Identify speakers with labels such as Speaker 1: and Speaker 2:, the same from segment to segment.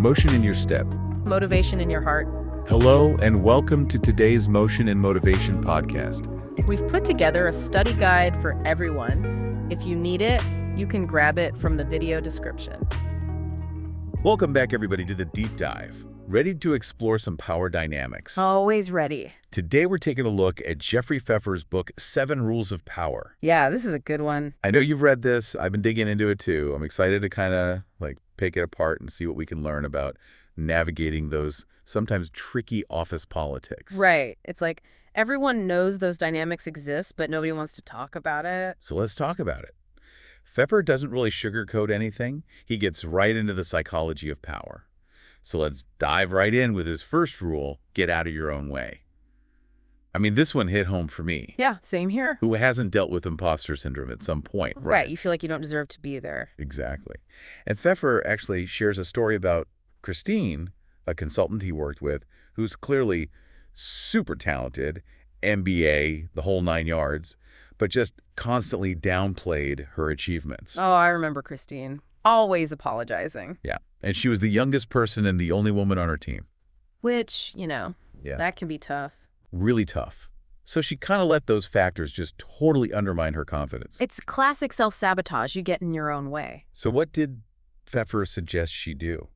Speaker 1: Motion in your step.
Speaker 2: Motivation in your heart.
Speaker 1: Hello, and welcome to today's Motion and Motivation podcast.
Speaker 2: We've put together a study guide for everyone. If you need it, you can grab it from the video description.
Speaker 1: Welcome back, everybody, to the deep dive. Ready to explore some power dynamics?
Speaker 2: Always ready.
Speaker 1: Today, we're taking a look at Jeffrey Pfeffer's book, 7 Rules of Power.
Speaker 2: Yeah, this is a good one.
Speaker 1: I know you've read this. I've been digging into it, too. I'm excited to kind of pick it apart and see what we can learn about navigating those sometimes tricky office politics.
Speaker 2: Right. It's like everyone knows those dynamics exist, but nobody wants to talk about it.
Speaker 1: So let's talk about it. Pfeffer doesn't really sugarcoat anything. He gets right into the psychology of power. So let's dive right in with his first rule, get out of your own way. I mean, this one hit home for me.
Speaker 2: Yeah, same here.
Speaker 1: Who hasn't dealt with imposter syndrome at some point,
Speaker 2: Right. You feel like you don't deserve to be there.
Speaker 1: Exactly. And Pfeffer actually shares a story about Christine, a consultant he worked with, who's clearly super talented, MBA, the whole 9 yards, but just constantly downplayed her achievements.
Speaker 2: Oh, I remember Christine. Always apologizing.
Speaker 1: Yeah. And she was the youngest person and the only woman on her team.
Speaker 2: Which,
Speaker 1: Yeah.
Speaker 2: that can be tough.
Speaker 1: Really tough. So she kind of let those factors just totally undermine her confidence.
Speaker 2: It's classic self-sabotage. You get in your own way.
Speaker 1: So what did Pfeffer suggest she do?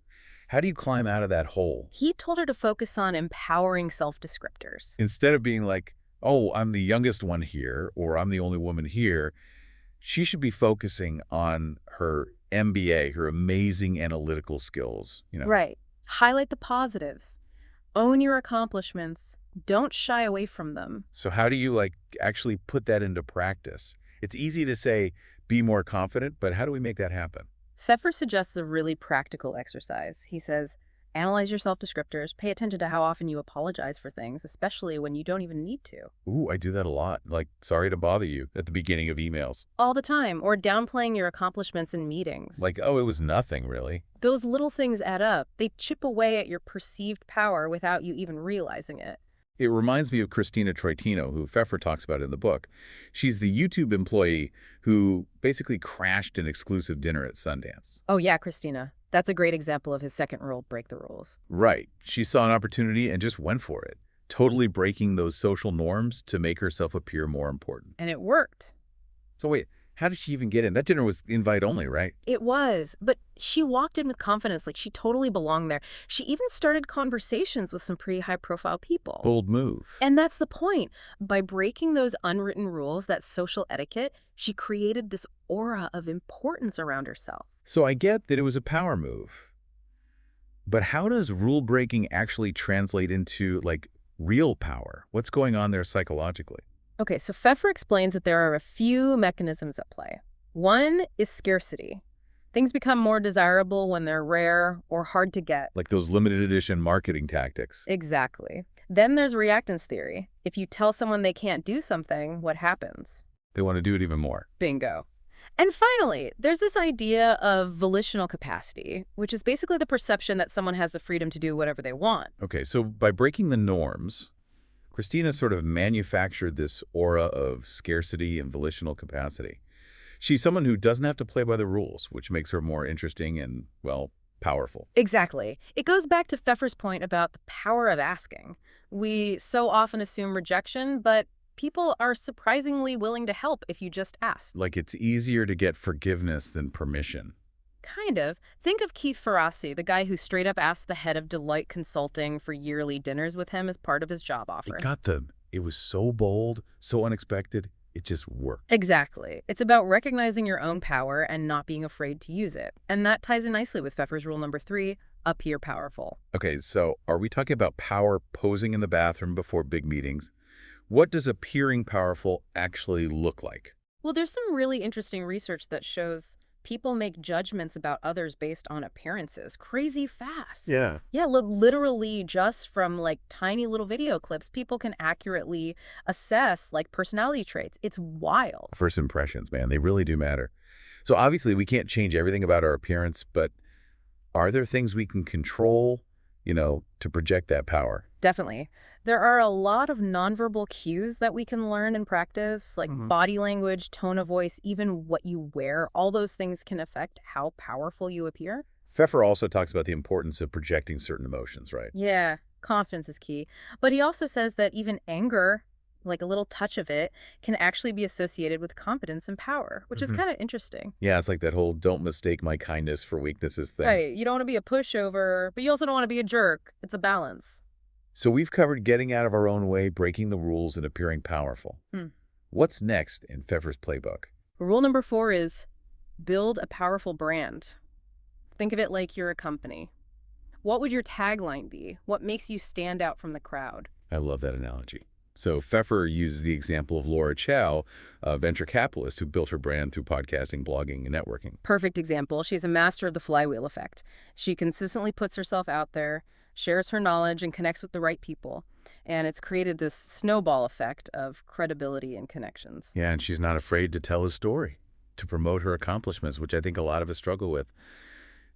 Speaker 1: How do you climb out of that hole?
Speaker 2: He told her to focus on empowering self-descriptors.
Speaker 1: Instead of being like, oh, I'm the youngest one here, or I'm the only woman here, she should be focusing on her MBA, her amazing analytical skills.
Speaker 2: Right. Highlight the positives. Own your accomplishments. Don't shy away from them.
Speaker 1: So how do you actually put that into practice? It's easy to say, be more confident, but how do we make that happen?
Speaker 2: Pfeffer suggests a really practical exercise. He says, analyze your self-descriptors. Pay attention to how often you apologize for things, especially when you don't even need to.
Speaker 1: Ooh, I do that a lot. Sorry to bother you at the beginning of emails.
Speaker 2: All the time. Or downplaying your accomplishments in meetings.
Speaker 1: Oh, it was nothing, really.
Speaker 2: Those little things add up. They chip away at your perceived power without you even realizing it.
Speaker 1: It reminds me of Christina Troitino, who Pfeffer talks about in the book. She's the YouTube employee who basically crashed an exclusive dinner at Sundance.
Speaker 2: Oh yeah, Christina. That's a great example of his second rule, break the rules.
Speaker 1: Right. She saw an opportunity and just went for it, totally breaking those social norms to make herself appear more important.
Speaker 2: And it worked.
Speaker 1: So wait, how did she even get in? That dinner was invite only, right?
Speaker 2: It was, but she walked in with confidence, like she totally belonged there. She even started conversations with some pretty high-profile people.
Speaker 1: Bold move.
Speaker 2: And that's the point. By breaking those unwritten rules, that social etiquette, she created this aura of importance around herself.
Speaker 1: So I get that it was a power move. But how does rule breaking actually translate into real power? What's going on there psychologically?
Speaker 2: Okay, so Pfeffer explains that there are a few mechanisms at play. One is scarcity. Things become more desirable when they're rare or hard to get.
Speaker 1: Like those limited edition marketing tactics.
Speaker 2: Exactly. Then there's reactance theory. If you tell someone they can't do something, what happens?
Speaker 1: They want to do it even more.
Speaker 2: Bingo. And finally, there's this idea of volitional capacity, which is basically the perception that someone has the freedom to do whatever they want.
Speaker 1: Okay, so by breaking the norms, Christina sort of manufactured this aura of scarcity and volitional capacity. She's someone who doesn't have to play by the rules, which makes her more interesting and, powerful.
Speaker 2: Exactly. It goes back to Pfeffer's point about the power of asking. We so often assume rejection, but people are surprisingly willing to help if you just ask.
Speaker 1: It's easier to get forgiveness than permission.
Speaker 2: Kind of. Think of Keith Ferrazzi, the guy who straight up asked the head of Deloitte Consulting for yearly dinners with him as part of his job offer.
Speaker 1: It was so bold, so unexpected, it just worked.
Speaker 2: Exactly. It's about recognizing your own power and not being afraid to use it. And that ties in nicely with Pfeffer's rule number 3, appear powerful.
Speaker 1: Okay, so are we talking about power posing in the bathroom before big meetings? What does appearing powerful actually look like?
Speaker 2: Well, there's some really interesting research that shows people make judgments about others based on appearances crazy fast.
Speaker 1: Yeah.
Speaker 2: Yeah, literally just from tiny little video clips, people can accurately assess personality traits. It's wild.
Speaker 1: First impressions, man, they really do matter. So obviously we can't change everything about our appearance, but are there things we can control, to project that power?
Speaker 2: Definitely. There are a lot of nonverbal cues that we can learn and practice, like body language, tone of voice, even what you wear. All those things can affect how powerful you appear.
Speaker 1: Pfeffer also talks about the importance of projecting certain emotions, right?
Speaker 2: Yeah, confidence is key. But he also says that even anger, like a little touch of it, can actually be associated with confidence and power, which is
Speaker 1: Hmm.
Speaker 2: kind of interesting.
Speaker 1: Yeah, it's like that whole don't mistake my kindness for weaknesses thing.
Speaker 2: Right. You don't want to be a pushover, but you also don't want to be a jerk. It's a balance.
Speaker 1: So we've covered getting out of our own way, breaking the rules, and appearing powerful.
Speaker 2: Hmm.
Speaker 1: What's next in Pfeffer's playbook?
Speaker 2: Rule number 4 is build a powerful brand. Think of it like you're a company. What would your tagline be? What makes you stand out from the crowd?
Speaker 1: I love that analogy. So Pfeffer uses the example of Laura Chow, a venture capitalist who built her brand through podcasting, blogging, and networking.
Speaker 2: Perfect example. She's a master of the flywheel effect. She consistently puts herself out there, shares her knowledge, and connects with the right people. And it's created this snowball effect of credibility and connections.
Speaker 1: Yeah, and she's not afraid to tell his story, to promote her accomplishments, which I think a lot of us struggle with.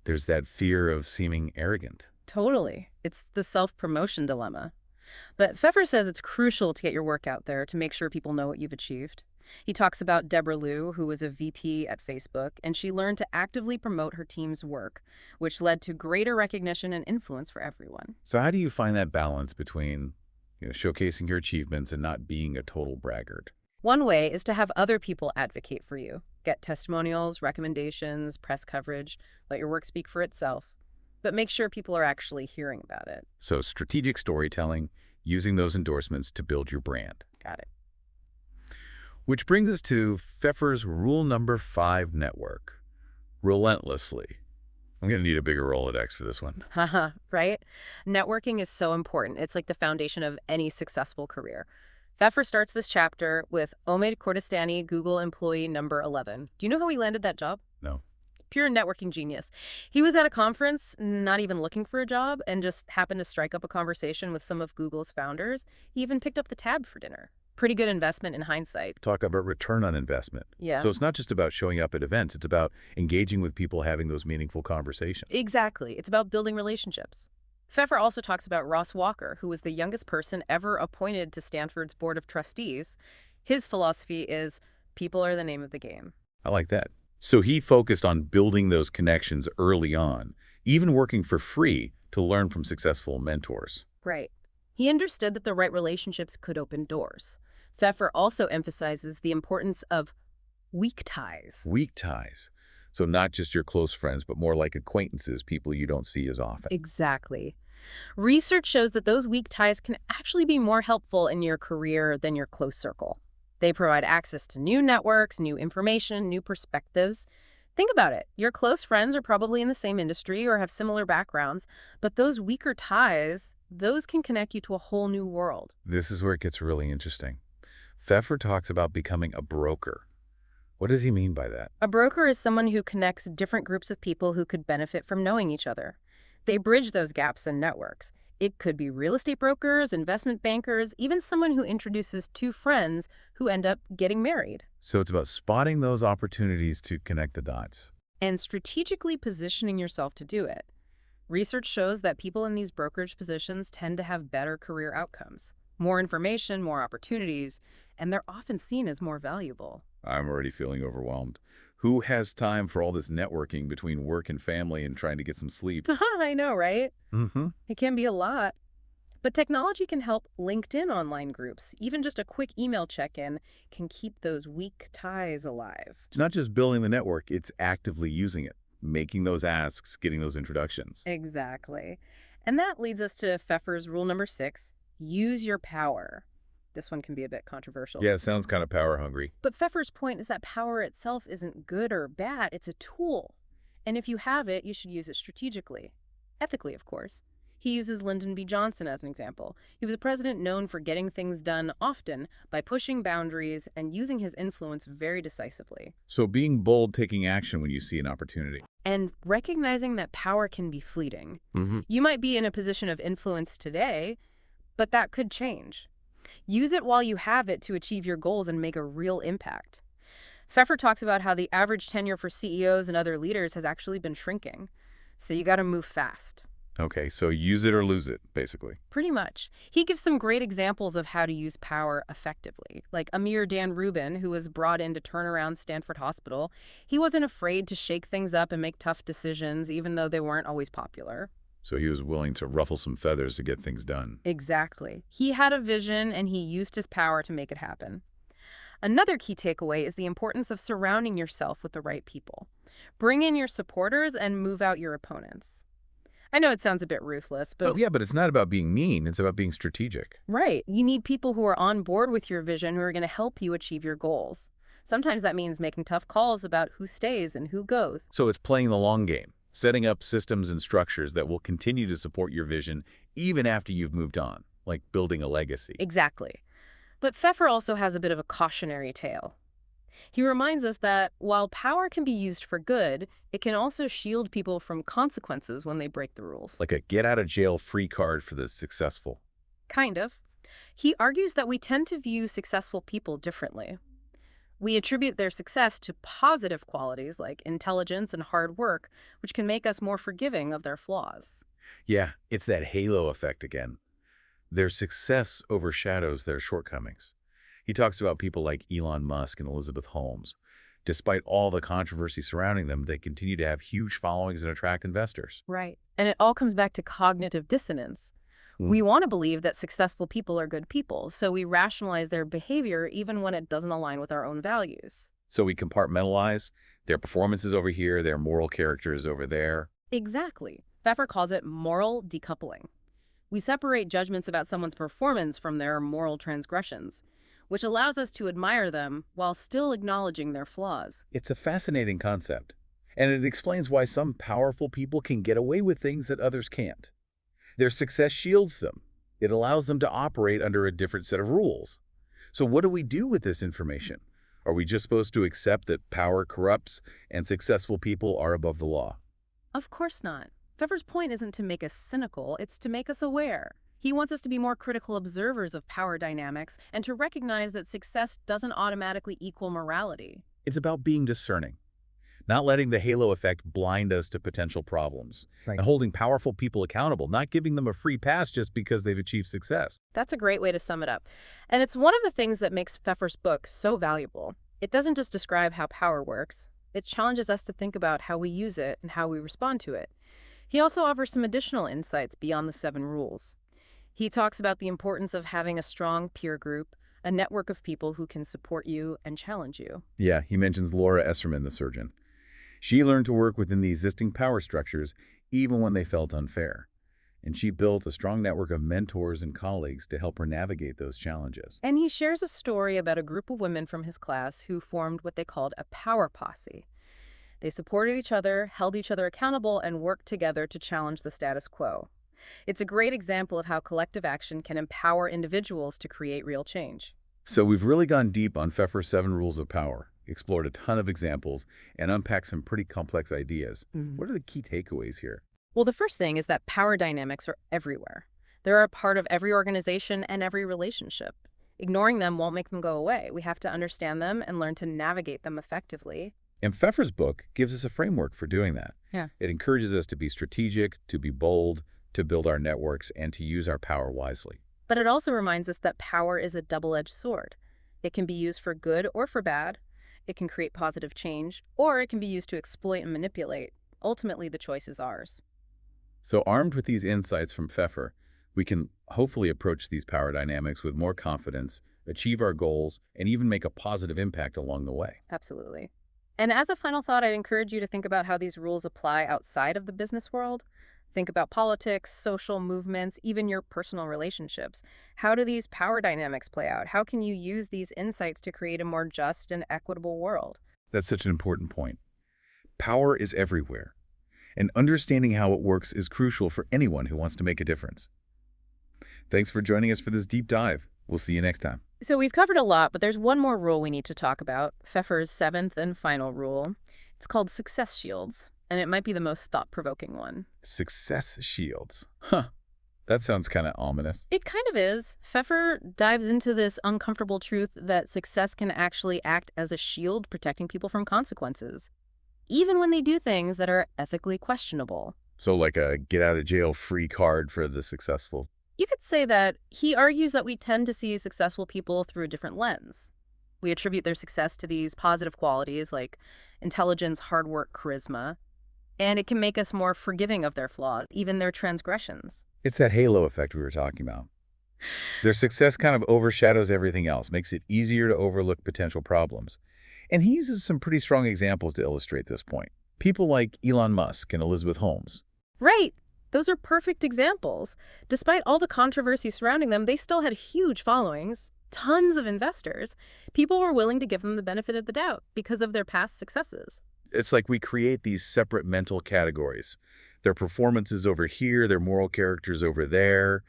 Speaker 1: There's that fear of seeming arrogant.
Speaker 2: Totally. It's the self-promotion dilemma. But Pfeffer says it's crucial to get your work out there to make sure people know what you've achieved. He talks about Deborah Liu, who was a VP at Facebook, and she learned to actively promote her team's work, which led to greater recognition and influence for everyone.
Speaker 1: So how do you find that balance between, showcasing your achievements and not being a total braggart?
Speaker 2: One way is to have other people advocate for you. Get testimonials, recommendations, press coverage, let your work speak for itself. But make sure people are actually hearing about it.
Speaker 1: So strategic storytelling, using those endorsements to build your brand.
Speaker 2: Got it.
Speaker 1: Which brings us to Pfeffer's rule number 5 network. Relentlessly. I'm going to need a bigger Rolodex for this one.
Speaker 2: Haha, right? Networking is so important. It's like the foundation of any successful career. Pfeffer starts this chapter with Omid Kordestani, Google employee number 11. Do you know how he landed that job?
Speaker 1: No.
Speaker 2: Pure networking genius. He was at a conference, not even looking for a job, and just happened to strike up a conversation with some of Google's founders. He even picked up the tab for dinner. Pretty good investment in hindsight.
Speaker 1: Talk about return on investment.
Speaker 2: Yeah.
Speaker 1: So it's not just about showing up at events. It's about engaging with people, having those meaningful conversations.
Speaker 2: Exactly. It's about building relationships. Pfeffer also talks about Ross Walker, who was the youngest person ever appointed to Stanford's Board of Trustees. His philosophy is people are the name of the game.
Speaker 1: I like that. So he focused on building those connections early on, even working for free to learn from successful mentors.
Speaker 2: Right. He understood that the right relationships could open doors. Pfeffer also emphasizes the importance of weak ties.
Speaker 1: Weak ties. So not just your close friends, but more like acquaintances, people you don't see as often.
Speaker 2: Exactly. Research shows that those weak ties can actually be more helpful in your career than your close circle. They provide access to new networks, new information, new perspectives. Think about it. Your close friends are probably in the same industry or have similar backgrounds, but those weaker ties, those can connect you to a whole new world.
Speaker 1: This is where it gets really interesting. Pfeffer talks about becoming a broker. What does he mean by that?
Speaker 2: A broker is someone who connects different groups of people who could benefit from knowing each other. They bridge those gaps in networks. It could be real estate brokers, investment bankers, even someone who introduces two friends who end up getting married.
Speaker 1: So it's about spotting those opportunities to connect the dots.
Speaker 2: And strategically positioning yourself to do it. Research shows that people in these brokerage positions tend to have better career outcomes. More information, more opportunities, and they're often seen as more valuable.
Speaker 1: I'm already feeling overwhelmed. Who has time for all this networking between work and family and trying to get some sleep?
Speaker 2: I know, right?
Speaker 1: Mm-hmm.
Speaker 2: It can be a lot. But technology can help LinkedIn online groups. Even just a quick email check-in can keep those weak ties alive.
Speaker 1: It's not just building the network, it's actively using it, making those asks, getting those introductions.
Speaker 2: Exactly. And that leads us to Pfeffer's rule number 6, use your power. This one can be a bit controversial.
Speaker 1: Yeah, sounds kind of power hungry.
Speaker 2: But Pfeffer's point is that power itself isn't good or bad. It's a tool. And if you have it, you should use it strategically. Ethically, of course. He uses Lyndon B. Johnson as an example. He was a president known for getting things done often by pushing boundaries and using his influence very decisively.
Speaker 1: So being bold, taking action when you see an opportunity.
Speaker 2: And recognizing that power can be fleeting.
Speaker 1: Mm-hmm.
Speaker 2: You might be in a position of influence today, but that could change. Use it while you have it to achieve your goals and make a real impact. Pfeffer talks about how the average tenure for CEOs and other leaders has actually been shrinking. So you got to move fast.
Speaker 1: Okay, so use it or lose it, basically.
Speaker 2: Pretty much. He gives some great examples of how to use power effectively. Like Amir Dan Rubin, who was brought in to turn around Stanford Hospital. He wasn't afraid to shake things up and make tough decisions, even though they weren't always popular.
Speaker 1: So he was willing to ruffle some feathers to get things done.
Speaker 2: Exactly. He had a vision and he used his power to make it happen. Another key takeaway is the importance of surrounding yourself with the right people. Bring in your supporters and move out your opponents. I know it sounds a bit ruthless, but
Speaker 1: Yeah, but it's not about being mean. It's about being strategic.
Speaker 2: right, you need people who are on board with your vision who are going to help you achieve your goals. Sometimes that means making tough calls about who stays and who goes.
Speaker 1: So it's playing the long game, setting up systems and structures that will continue to support your vision even after you've moved on, like building a legacy.
Speaker 2: Exactly. But Pfeffer also has a bit of a cautionary tale. He reminds us that while power can be used for good, it can also shield people from consequences when they break the rules.
Speaker 1: Like a get-out-of-jail-free card for the successful.
Speaker 2: Kind of. He argues that we tend to view successful people differently. We attribute their success to positive qualities like intelligence and hard work, which can make us more forgiving of their flaws.
Speaker 1: Yeah, it's that halo effect again. Their success overshadows their shortcomings. He talks about people like Elon Musk and Elizabeth Holmes. Despite all the controversy surrounding them, they continue to have huge followings and attract investors.
Speaker 2: Right. And it all comes back to cognitive dissonance. We want to believe that successful people are good people, so we rationalize their behavior even when it doesn't align with our own values.
Speaker 1: So we compartmentalize their performances over here, their moral character is over there.
Speaker 2: Exactly. Pfeffer calls it moral decoupling. We separate judgments about someone's performance from their moral transgressions, which allows us to admire them while still acknowledging their flaws.
Speaker 1: It's a fascinating concept, and it explains why some powerful people can get away with things that others can't. Their success shields them. It allows them to operate under a different set of rules. So what do we do with this information? Are we just supposed to accept that power corrupts and successful people are above the law?
Speaker 2: Of course not. Pfeffer's point isn't to make us cynical, it's to make us aware. He wants us to be more critical observers of power dynamics and to recognize that success doesn't automatically equal morality.
Speaker 1: It's about being discerning, not letting the halo effect blind us to potential problems, and holding powerful people accountable, not giving them a free pass just because they've achieved success.
Speaker 2: That's a great way to sum it up. And it's one of the things that makes Pfeffer's book so valuable. It doesn't just describe how power works. It challenges us to think about how we use it and how we respond to it. He also offers some additional insights beyond the 7 rules. He talks about the importance of having a strong peer group, a network of people who can support you and challenge you.
Speaker 1: Yeah, he mentions Laura Esserman, the surgeon. She learned to work within the existing power structures even when they felt unfair. And she built a strong network of mentors and colleagues to help her navigate those challenges.
Speaker 2: And he shares a story about a group of women from his class who formed what they called a power posse. They supported each other, held each other accountable, and worked together to challenge the status quo. It's a great example of how collective action can empower individuals to create real change.
Speaker 1: So we've really gone deep on Pfeffer's 7 rules of power, explored a ton of examples, and unpacked some pretty complex ideas. What are the key takeaways here?
Speaker 2: Well, the first thing is that power dynamics are everywhere. They're a part of every organization and every relationship. Ignoring them won't make them go away. We have to understand them and learn to navigate them effectively.
Speaker 1: And Pfeffer's book gives us a framework for doing that.
Speaker 2: Yeah.
Speaker 1: It encourages us to be strategic, to be bold, to build our networks, and to use our power wisely.
Speaker 2: But it also reminds us that power is a double-edged sword. It can be used for good or for bad. It can create positive change, or it can be used to exploit and manipulate. Ultimately, the choice is ours.
Speaker 1: So armed with these insights from Pfeffer, we can hopefully approach these power dynamics with more confidence, achieve our goals, and even make a positive impact along the way.
Speaker 2: Absolutely. And as a final thought, I'd encourage you to think about how these rules apply outside of the business world. Think about politics, social movements, even your personal relationships. How do these power dynamics play out? How can you use these insights to create a more just and equitable world?
Speaker 1: That's such an important point. Power is everywhere, and understanding how it works is crucial for anyone who wants to make a difference. Thanks for joining us for this deep dive. We'll see you next time.
Speaker 2: So we've covered a lot, but there's one more rule we need to talk about, Pfeffer's 7th and final rule. It's called success shields, and it might be the most thought-provoking one.
Speaker 1: Success shields. Huh. That sounds kind of ominous.
Speaker 2: It kind of is. Pfeffer dives into this uncomfortable truth that success can actually act as a shield protecting people from consequences, even when they do things that are ethically questionable.
Speaker 1: So like a get-out-of-jail-free card for the successful.
Speaker 2: You could say that he argues that we tend to see successful people through a different lens. We attribute their success to these positive qualities like intelligence, hard work, charisma, and it can make us more forgiving of their flaws, even their transgressions.
Speaker 1: It's that halo effect we were talking about. Their success kind of overshadows everything else, makes it easier to overlook potential problems. And he uses some pretty strong examples to illustrate this point. People like Elon Musk and Elizabeth Holmes.
Speaker 2: Right. Those are perfect examples. Despite all the controversy surrounding them, they still had huge followings, tons of investors. People were willing to give them the benefit of the doubt because of their past successes.
Speaker 1: It's like we create these separate mental categories. Their performances over here, their moral characters over there,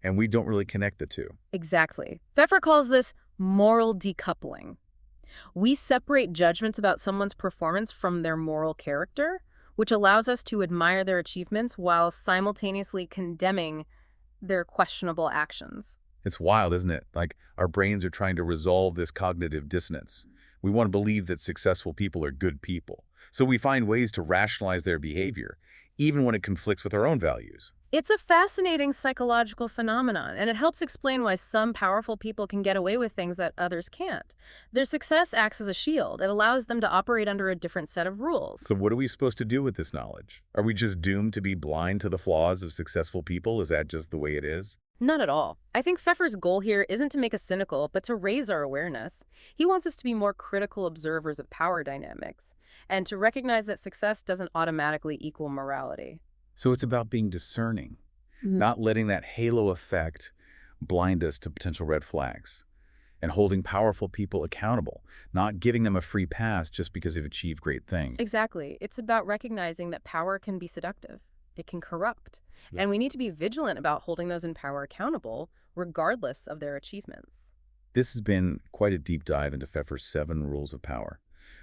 Speaker 1: and we don't really connect the two.
Speaker 2: Exactly. Pfeffer calls this moral decoupling. We separate judgments about someone's performance from their moral character, which allows us to admire their achievements while simultaneously condemning their questionable actions.
Speaker 1: It's wild, isn't it? Like our brains are trying to resolve this cognitive dissonance. We want to believe that successful people are good people. So we find ways to rationalize their behavior, even when it conflicts with our own values.
Speaker 2: It's a fascinating psychological phenomenon, and it helps explain why some powerful people can get away with things that others can't. Their success acts as a shield. It allows them to operate under a different set of rules.
Speaker 1: So what are we supposed to do with this knowledge? Are we just doomed to be blind to the flaws of successful people? Is that just the way it is?
Speaker 2: Not at all. I think Pfeffer's goal here isn't to make us cynical, but to raise our awareness. He wants us to be more critical observers of power dynamics, and to recognize that success doesn't automatically equal morality.
Speaker 1: So it's about being discerning, not letting that halo effect blind us to potential red flags, and holding powerful people accountable, not giving them a free pass just because they've achieved great things.
Speaker 2: Exactly. It's about recognizing that power can be seductive. It can corrupt. And we need to be vigilant about holding those in power accountable, regardless of their achievements.
Speaker 1: This has been quite a deep dive into Pfeffer's 7 rules of power.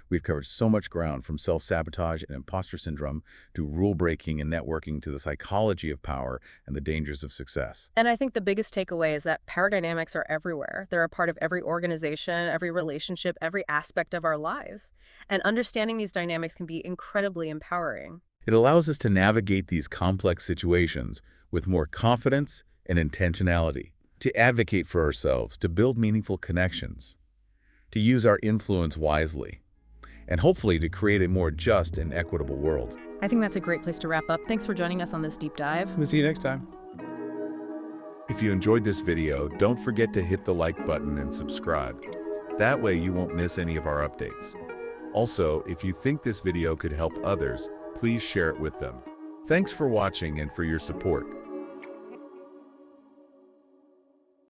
Speaker 1: We've covered so much ground, from self-sabotage and imposter syndrome to rule-breaking and networking to the psychology of power and the dangers of success.
Speaker 2: And I think the biggest takeaway is that power dynamics are everywhere. They're a part of every organization, every relationship, every aspect of our lives. And understanding these dynamics can be incredibly empowering.
Speaker 1: It allows us to navigate these complex situations with more confidence and intentionality, to advocate for ourselves, to build meaningful connections, to use our influence wisely, and hopefully to create a more just and equitable world.
Speaker 2: I think that's a great place to wrap up. Thanks for joining us on this deep dive.
Speaker 1: We'll see you next time. If you enjoyed this video, don't forget to hit the like button and subscribe. That way you won't miss any of our updates. Also, if you think this video could help others, please share it with them. Thanks for watching and for your support.